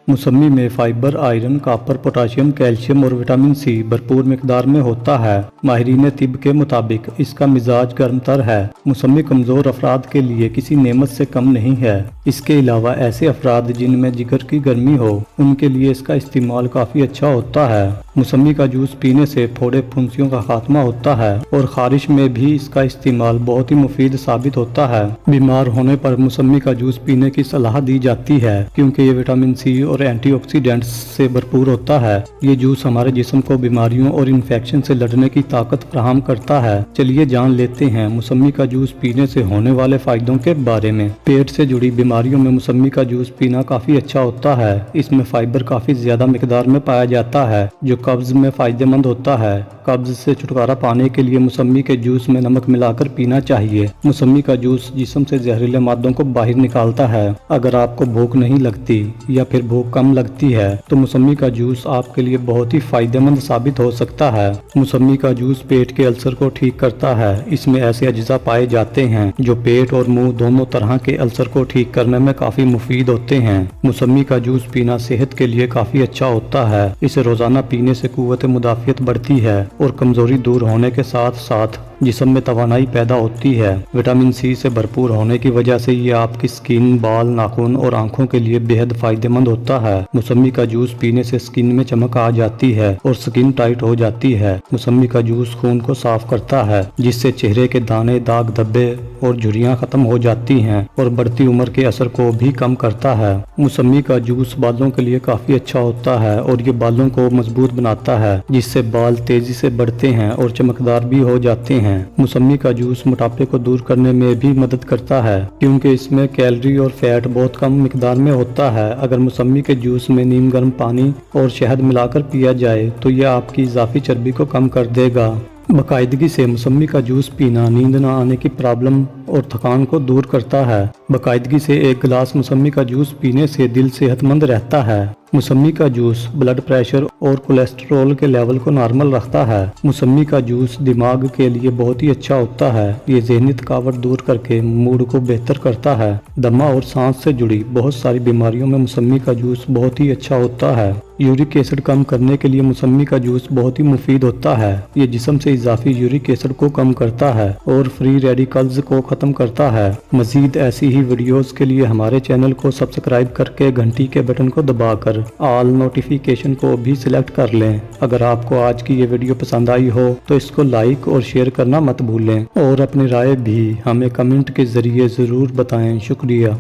मौसमी में fibre, iron, copper, potassium, calcium और विटामिन सी भरपूर मिकदार में होता है। माहिरीन तिब के मुताबिक इसका मिजाज गर्मतर है। मौसमी कमज़ोर अफराद के लिए किसी नेमत से कम नहीं है। इसके अलावा ऐसे अफराद जिनमें जिगर की गर्मी हो, उनके लिए इसका इस्तेमाल काफ़ी अच्छा होता है। मौसमी का जूस पीने से फोड़े फुंसियों का खात्मा होता है और खारिश में भी इसका इस्तेमाल बहुत ही मुफीद साबित होता है। बीमार होने पर मौसमी का जूस पीने की सलाह दी जाती है क्योंकि ये विटामिन सी और एंटीऑक्सीडेंट्स से भरपूर होता है। ये जूस हमारे जिस्म को बीमारियों और इन्फेक्शन से लड़ने की ताकत फराहम करता है। चलिए जान लेते हैं मौसमी का जूस पीने से होने वाले फायदों के बारे में। पेट से जुड़ी बीमारियों में मौसमी का जूस पीना काफी अच्छा होता है। इसमें फाइबर काफी ज्यादा मिकदार में पाया जाता है जो कब्ज में फायदेमंद होता है। कब्ज से छुटकारा पाने के लिए मौसमी के जूस में नमक मिलाकर पीना चाहिए। मौसमी का जूस जिस्म से जहरीले मादों को बाहर निकालता है। अगर आपको भूख नहीं लगती या फिर भूख कम लगती है तो मौसमी का जूस आपके लिए बहुत ही फायदेमंद साबित हो सकता है। मौसमी का जूस पेट के अल्सर को ठीक करता है। इसमें ऐसे अज्जा पाए जाते हैं जो पेट और मुंह दोनों तरह के अल्सर को ठीक करने में काफी मुफीद होते हैं। मौसमी का जूस पीना सेहत के लिए काफी अच्छा होता है। इसे रोजाना पीने से कुव्वत मुदाफियत बढ़ती है और कमजोरी दूर होने के साथ साथ जिस्म में तवानाई पैदा होती है। विटामिन सी से भरपूर होने की वजह से ये आपकी स्किन, बाल, नाखून और आंखों के लिए बेहद फायदेमंद होता है। मौसमी का जूस पीने से स्किन में चमक आ जाती है और स्किन टाइट हो जाती है। मौसमी का जूस खून को साफ करता है जिससे चेहरे के दाने, दाग धब्बे और झुर्रियां खत्म हो जाती हैं और बढ़ती उम्र के असर को भी कम करता है। मौसमी का जूस बालों के लिए काफी अच्छा होता है और ये बालों को मजबूत बनाता है जिससे बाल तेजी से बढ़ते हैं और चमकदार भी हो जाते हैं। मौसमी का जूस मोटापे को दूर करने में भी मदद करता है क्योंकि इसमें कैलोरी और फैट बहुत कम मिकदार में होता है। अगर मौसमी के जूस में नीम गर्म पानी और शहद मिलाकर पिया जाए तो यह आपकी इजाफी चर्बी को कम कर देगा। बाकायदगी से मौसमी का जूस पीना नींद न आने की प्रॉब्लम और थकान को दूर करता है। बाकायदगी से एक गिलास मौसमी का जूस पीने से दिल सेहतमंद रहता है। मौसमी का जूस ब्लड प्रेशर और कोलेस्ट्रॉल के लेवल को नॉर्मल रखता है। मौसमी का जूस दिमाग के लिए बहुत ही अच्छा होता है। ये ज़हनी थकावट दूर करके मूड को बेहतर करता है। दमा और सांस से जुड़ी बहुत सारी बीमारियों में मौसमी का जूस बहुत ही अच्छा होता है। यूरिक एसिड कम करने के लिए मौसमी का जूस बहुत ही मुफीद होता है। ये जिस्म से इजाफी यूरिक एसिड को कम करता है और फ्री रेडिकल्स को खत्म करता है। मजीद ऐसी ही वीडियोस के लिए हमारे चैनल को सब्सक्राइब करके घंटी के बटन को दबाकर ऑल नोटिफिकेशन को भी सिलेक्ट कर लें। अगर आपको आज की ये वीडियो पसंद आई हो तो इसको लाइक और शेयर करना मत भूलें और अपनी राय भी हमें कमेंट के जरिए ज़रूर बताएं। शुक्रिया।